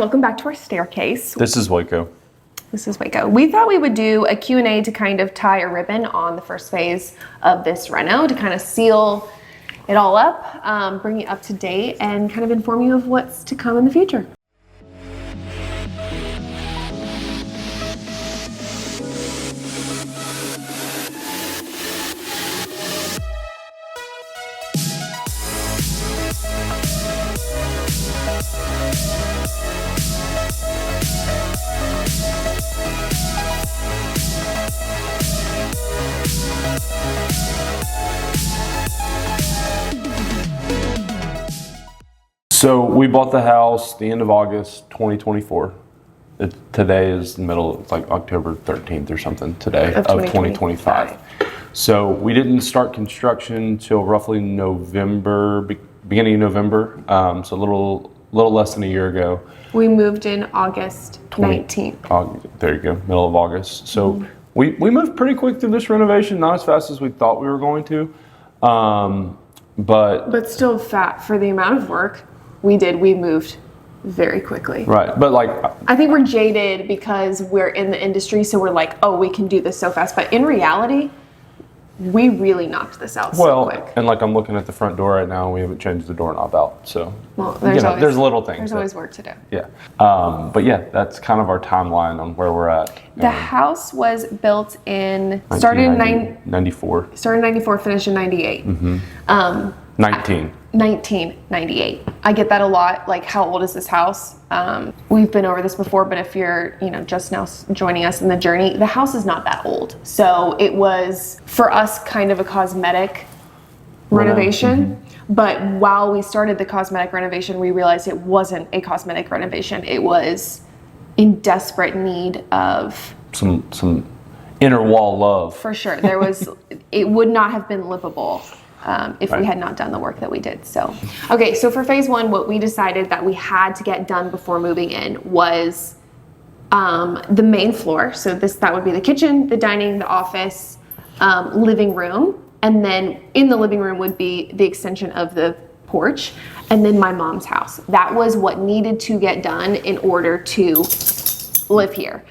welcome back to our staircase. This is Waco. This is Waco. We thought we would do a Q&A to kind of tie a ribbon on the first phase of this reno to kind of seal it all up, bring you up to date, and kind of inform you of what's to come in the future. So we bought the house the end of August 2024. Today is the middle, it's like October 13th or something today of 2025. So we didn't start construction till roughly November, beginning of November. So a little less than a year ago. We moved in August 19th. There you go, middle of August. So we moved pretty quick through this renovation, not as fast as we thought we were going to. But still fat for the amount of work we moved very quickly. Right, but like... I think we're jaded because we're in the industry, so we're like, oh, we can do this so fast. But in reality, we really knocked this out so quick. And like I'm looking at the front door right now, and we haven't changed the doorknob out, so... Well, there's little things. There's always work to do. Yeah. But yeah, that's kind of our timeline on where we're at. The house was built started in 94. Started in 94, finished in 98. 1998. I get that a lot. Like, how old is this house? We've been over this before, but if you're, just now joining us in the journey, the house is not that old. So it was, for us, kind of a cosmetic renovation. But while we started the cosmetic renovation, we realized it wasn't a cosmetic renovation. It was in desperate need of some inner wall love. For sure. It would not have been livable if we had not done the work that we did. So, okay, so for phase one, what we decided that we had to get done before moving in was the main floor. So that would be the kitchen, the dining, the office, living room. And then in the living room would be the extension of the porch, and then my mom's house. That was what needed to get done in order to live here.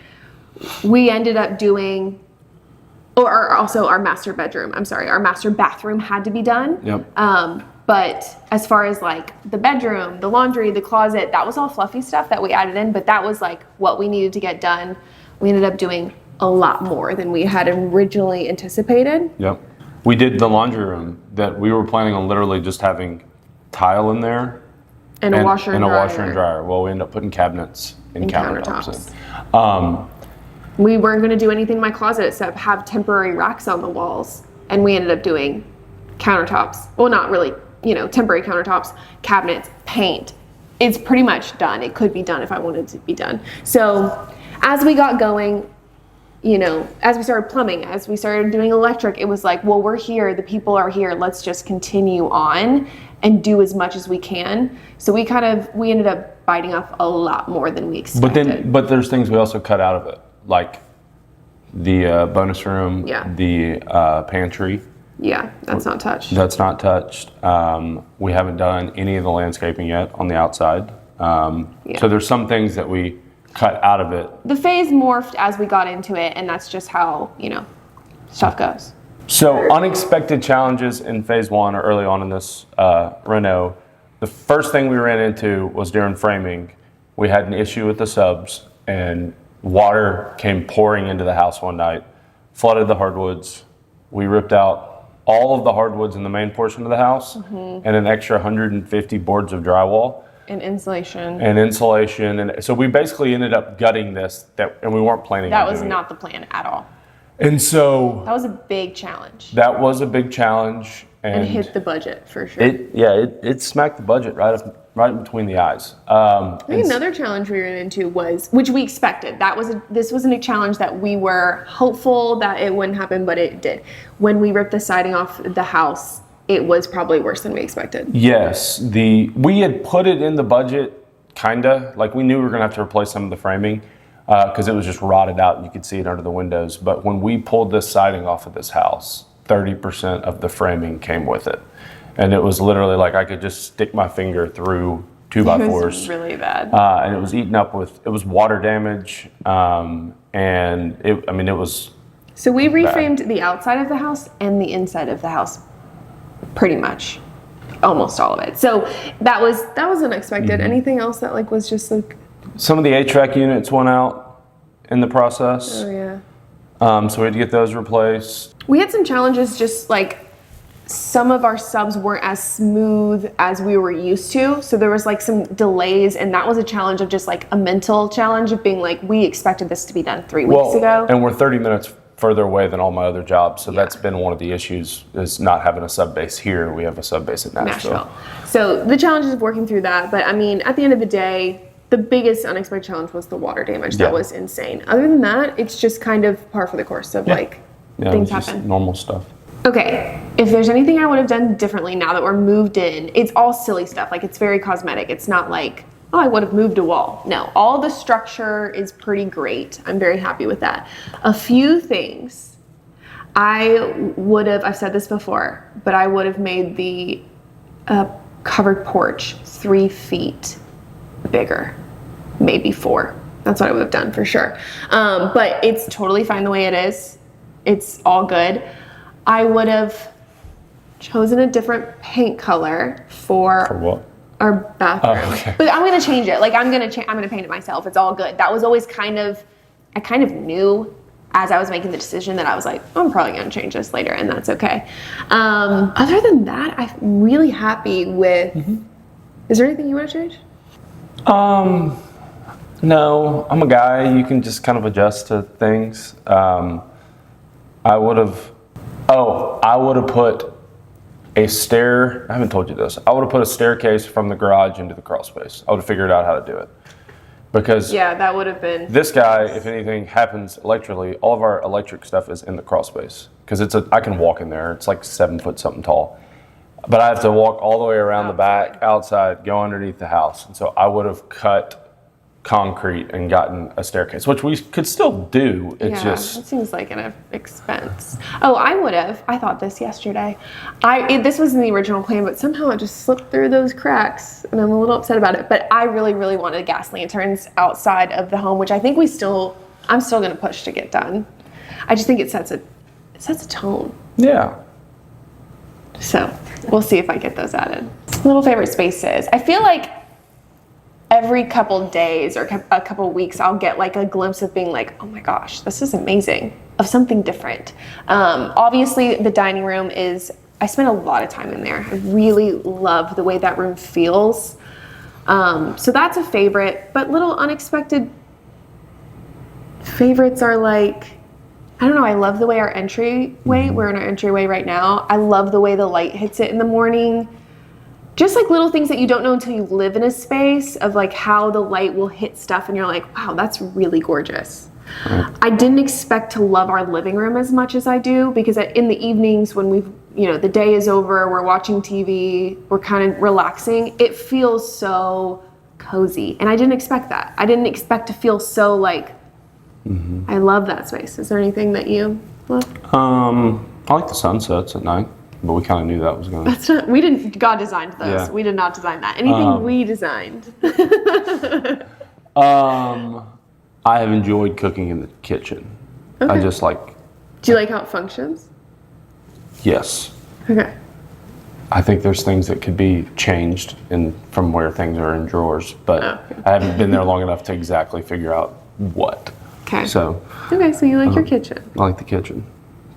We ended up doing... also our master bedroom. Our master bathroom had to be done. Yep. But as far as like the bedroom, the laundry, the closet, that was all fluffy stuff that we added in, but that was like what we needed to get done. We ended up doing a lot more than we had originally anticipated. Yep. We did the laundry room that we were planning on literally just having tile in there. And a washer and dryer. Well, we ended up putting cabinets and countertops in. We weren't going to do anything in my closet except have temporary racks on the walls. And we ended up doing countertops. Well, not really, temporary countertops, cabinets, paint. It's pretty much done. It could be done if I wanted to be done. So as we got going, as we started plumbing, as we started doing electric, it was like, well, we're here. The people are here. Let's just continue on and do as much as we can. So we ended up biting off a lot more than we expected. But there's things we also cut out of it. Like the bonus room, the pantry. Yeah, that's not touched. That's not touched. We haven't done any of the landscaping yet on the outside. So there's some things that we cut out of it. The phase morphed as we got into it, and that's just how, stuff goes. So unexpected challenges in phase one or early on in this reno. The first thing we ran into was during framing. We had an issue with the subs, and water came pouring into the house one night, flooded the hardwoods. We ripped out all of the hardwoods in the main portion of the house and an extra 150 boards of drywall. And insulation. And so we basically ended up gutting this, and we weren't planning on doing it. That was not the plan at all. And so... That was a big challenge. That was a big challenge. And hit the budget, for sure. It smacked the budget right between the eyes. I think another challenge we ran into was, which we expected. This wasn't a challenge that we were hopeful that it wouldn't happen, but it did. When we ripped the siding off the house, it was probably worse than we expected. Yes, we had put it in the budget, kinda. Like we knew we were gonna have to replace some of the framing because it was just rotted out and you could see it under the windows. But when we pulled this siding off of this house, 30% of the framing came with it. And it was literally like I could just stick my finger through 2x4s. It was really bad. And it was eaten up with, it was water damage. And it was. So we reframed the outside of the house and the inside of the house, pretty much, almost all of it. So that was unexpected. Anything else that like was just like? Some of the HVAC units went out in the process. Oh yeah. So we had to get those replaced. We had some challenges, just like some of our subs weren't as smooth as we were used to. So there was like some delays, and that was a challenge of just like a mental challenge of being like, we expected this to be done 3 weeks ago. And we're 30 minutes further away than all my other jobs. So that's been one of the issues, is not having a sub base here. We have a sub base at Nashville. So the challenges of working through that. But I mean, at the end of the day, the biggest unexpected challenge was the water damage. That was insane. Other than that, it's just kind of par for the course of like things happen. Normal stuff. Okay, if there's anything I would have done differently now that we're moved in, it's all silly stuff. Like, it's very cosmetic. It's not like, oh, I would have moved a wall. No, all the structure is pretty great. I'm very happy with that. A few things I've said this before, but I would have made the covered porch 3 feet bigger, maybe 4. That's what I would have done for sure. But it's totally fine the way it is. It's all good. I would have chosen a different paint color for what? Our bathroom. Oh, okay. But I'm gonna change it. Like I'm gonna paint it myself. It's all good. That was always I kind of knew as I was making the decision that I was like, I'm probably gonna change this later, and that's okay. Other than that, I'm really happy with. Is there anything you want to change? No, I'm a guy. You can just kind of adjust to things. I would have put a I haven't told you this. I would have put a staircase from the garage into the crawl space. I would have figured out how to do it. Because that would have been. This guy, if anything happens electrically, all of our electric stuff is in the crawl space. Because I can walk in there. It's like 7 foot something tall. But I have to walk all the way around the back, outside, go underneath the house. And so I would have cut concrete and gotten a staircase, which we could still do. It's just. It seems like an expense. Oh, I thought this yesterday. This was in the original plan, but somehow it just slipped through those cracks, and I'm a little upset about it. But I really, really wanted gas lanterns outside of the home, which I think I'm still going to push to get done. I just think it sets a tone. Yeah. So we'll see if I get those added. Little favorite spaces. I feel like every couple days or a couple weeks, I'll get like a glimpse of being like, oh my gosh, this is amazing, of something different. Obviously, the dining room I spent a lot of time in there. I really love the way that room feels. So that's a favorite, but little unexpected favorites are like, I don't know, I love the way our entryway, we're in our entryway right now. I love the way the light hits it in the morning. Just like little things that you don't know until you live in a space of like how the light will hit stuff and you're like, wow, that's really gorgeous. Right. I didn't expect to love our living room as much as I do, because in the evenings when the day is over, we're watching TV, we're kind of relaxing, it feels so cozy. And I didn't expect that. I didn't expect to feel so like, I love that space. Is there anything that you love? I like the sunsets at night. But we kind of knew that was going to. God designed those. Yeah. We did not design that. Anything we designed. I have enjoyed cooking in the kitchen. Okay. I just like. Do you like how it functions? Yes. Okay. I think there's things that could be changed from where things are in drawers, but I haven't been there long enough to exactly figure out what. Okay. So you like your kitchen. I like the kitchen.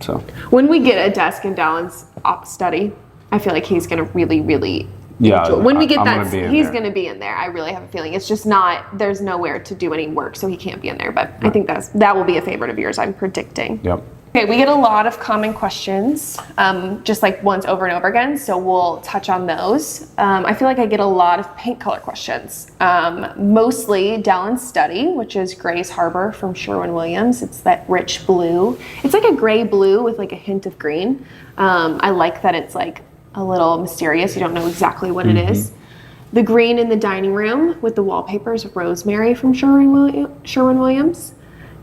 So when we get a desk in Dallin's study, I feel like he's going to really, really enjoy. When we get that, he's going to be in there. I really have a feeling. It's just there's nowhere to do any work, so he can't be in there. But I think that will be a favorite of yours, I'm predicting. Yep. Okay, we get a lot of common questions, just like ones over and over again, so we'll touch on those. I feel like I get a lot of paint color questions, mostly Dallin's Study, which is Grace Harbor from Sherwin-Williams. It's that rich blue. It's like a gray blue with like a hint of green. I like that it's like a little mysterious. You don't know exactly what it is. The green in the dining room with the wallpapers, Rosemary from Sherwin-Williams.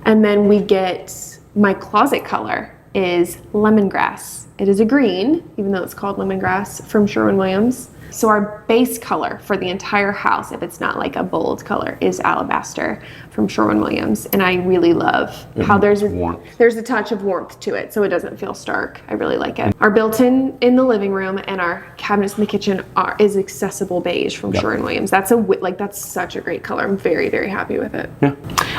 And then we get my closet color, is lemongrass. It is a green, even though it's called lemongrass, from Sherwin-Williams. So our base color for the entire house, if it's not like a bold color, is alabaster from Sherwin-Williams. And I really love how there's a touch of warmth to it, so it doesn't feel stark. I really like it. Our built-in in the living room and our cabinets in the kitchen is accessible beige from Sherwin-Williams. That's such a great color. I'm very, very happy with it. Yeah.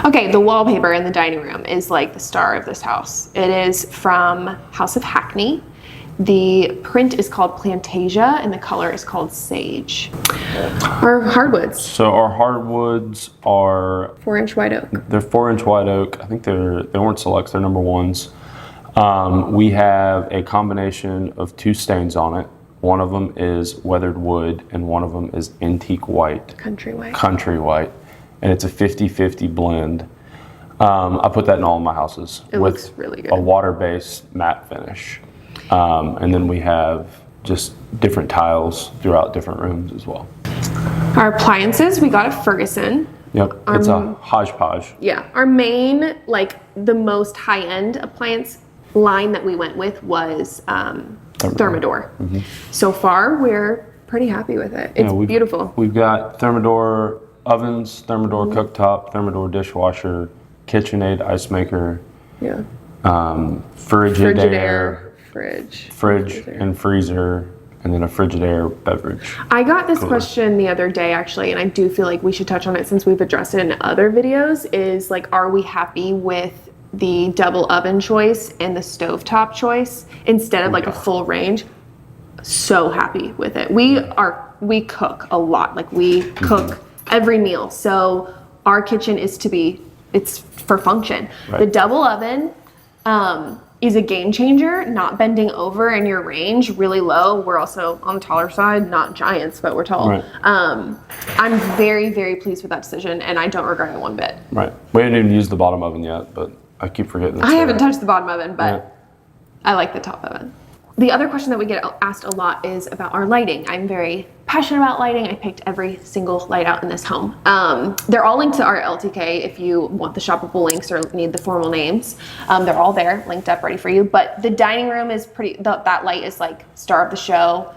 Okay, the wallpaper in the dining room is like the star of this house. It is from House of Hackney. The print is called Plantasia and the color is called Sage. Our hardwoods. So our hardwoods are 4-inch white oak. They're 4-inch white oak. I think they weren't selects, they're number ones. We have a combination of 2 stains on it. One of them is weathered wood and one of them is antique white. Country white. Country white. And it's a 50-50 blend. I put that in all of my houses. It looks really good. A water-based matte finish. And then we have just different tiles throughout different rooms as well. Our appliances, we got at Ferguson. Yep, it's a hodgepodge. Yeah, our main, like the most high-end appliance line that we went with was Thermador. Mm-hmm. So far, we're pretty happy with it. It's beautiful. We've got Thermador ovens, Thermador cooktop, Thermador dishwasher, KitchenAid ice maker, Frigidaire. Fridge and freezer, and then a Frigidaire beverage. I got this question the other day actually, and I do feel like we should touch on it since we've addressed it in other videos, is like, are we happy with the double oven choice and the stovetop choice instead of like a full range? So happy with it. We cook a lot. Like we cook every meal. So our kitchen it's for function. Right. The double oven, is a game changer, not bending over in your range really low. We're also on the taller side, not giants, but we're tall. Right. I'm very, very pleased with that decision and I don't regret it one bit. Right. We haven't even used the bottom oven yet, but I keep forgetting. I haven't touched the bottom oven, but I like the top oven. The other question that we get asked a lot is about our lighting. I'm very passionate about lighting. I picked every single light out in this home. They're all linked to our LTK if you want the shoppable links or need the formal names. They're all there, linked up, ready for you. But the dining room is that light is like star of the show.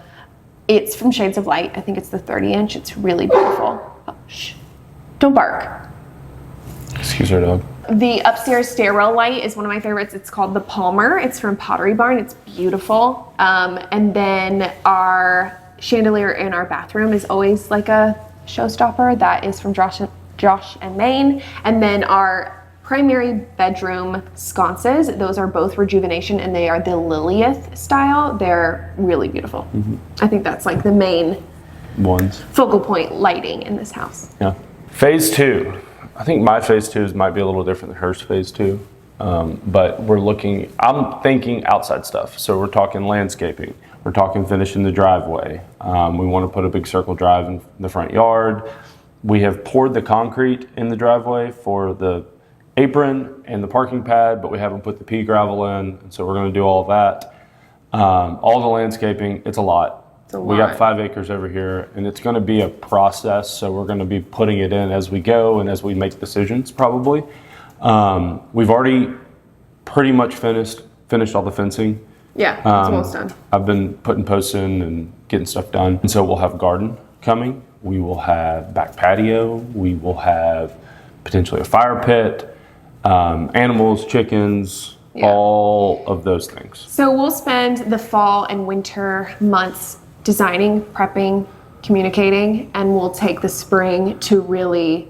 It's from Shades of Light. I think it's the 30-inch. It's really beautiful. Oh, shh. Don't bark. Excuse our dog. The upstairs stairwell light is one of my favorites. It's called the Palmer. It's from Pottery Barn. It's beautiful. And then our chandelier in our bathroom is always like a showstopper. That is from Josh and Maine. And then our primary bedroom sconces, those are both Rejuvenation and they are the Lilith style. They're really beautiful. Mm-hmm. I think that's like the main focal point lighting in this house. Yeah. Phase 2. I think my phase 2 might be a little different than hers phase 2. But I'm thinking outside stuff. So we're talking landscaping. We're talking finishing the driveway. We want to put a big circle drive in the front yard. We have poured the concrete in the driveway for the apron and the parking pad, but we haven't put the pea gravel in. And so we're going to do all of that. All the landscaping, it's a lot. We got 5 acres over here, and it's going to be a process. So we're going to be putting it in as we go and as we make decisions, probably. We've already pretty much finished all the fencing. Yeah, it's almost done. I've been putting posts in and getting stuff done. And so we'll have a garden coming. We will have back patio. We will have potentially a fire pit, animals, chickens, all of those things. So we'll spend the fall and winter months designing, prepping, communicating, and we'll take the spring to really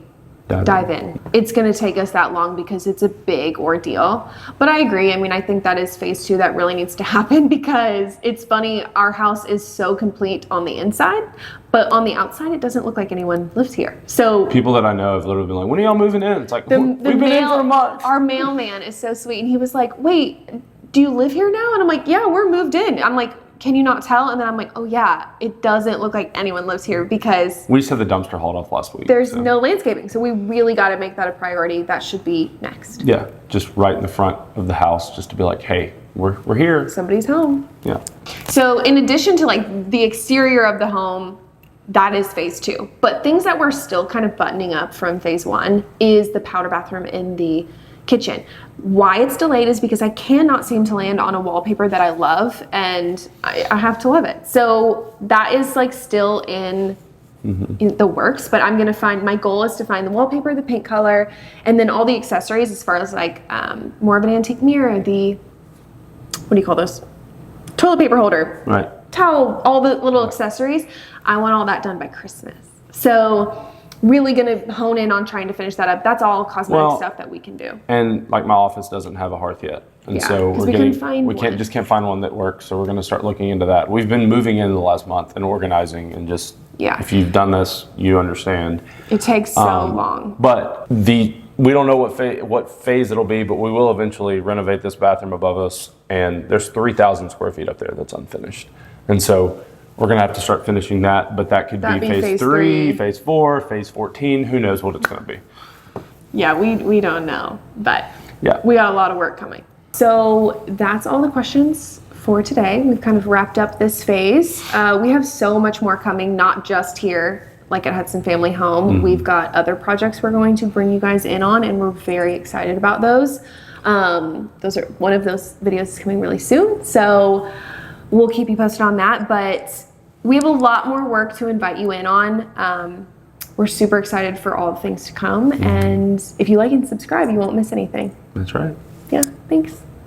dive in. It's going to take us that long because it's a big ordeal. But I agree. I mean, I think that is phase 2 that really needs to happen because it's funny. Our house is so complete on the inside, but on the outside, it doesn't look like anyone lives here. So people that I know have literally been like, when are y'all moving in? It's like, we've been in for a month. Our mailman is so sweet. And he was like, wait, do you live here now? And I'm like, yeah, we're moved in. I'm like, can you not tell? And then I'm like, oh yeah, it doesn't look like anyone lives here because we just had the dumpster hauled off last week. There's no landscaping. So we really got to make that a priority. That should be next. Yeah, just right in the front of the house, just to be like, hey, we're here. Somebody's home. Yeah. So in addition to like the exterior of the home, that is phase 2. But things that we're still kind of buttoning up from phase 1 is the powder bathroom in the Kitchen. Why it's delayed is because I cannot seem to land on a wallpaper that I love, and I have to love it. So that is like still in the works, but I'm gonna find, my goal is to find the wallpaper, the paint color, and then all the accessories as far as like more of an antique mirror, the, what do you call those? Toilet paper holder. Right. Towel, all the little accessories. I want all that done by Christmas. So really gonna hone in on trying to finish that up. That's all cosmetic stuff that we can do. And like my office doesn't have a hearth yet. And Yeah, so 'cause we couldn't find can't one. just can't find one that works. So we're gonna start looking into that. We've been moving in the last month and organizing, and just if you've done this, you understand. It takes so long. But we don't know what phase it'll be, but we will eventually renovate this bathroom above us, and there's 3,000 square feet up there that's unfinished. And so we're gonna have to start finishing that, but that could be phase 3, phase 4, phase 14, who knows what it's gonna be. Yeah, we don't know, but Yeah. we got a lot of work coming. So that's all the questions for today. We've kind of wrapped up this phase. We have so much more coming, not just here, like at Hudson Family Home. We've got other projects we're going to bring you guys in on, and we're very excited about those. One of those videos is coming really soon, so we'll keep you posted on that. But we have a lot more work to invite you in on. We're super excited for all the things to come, and if you like and subscribe, you won't miss anything. That's right. Yeah, thanks.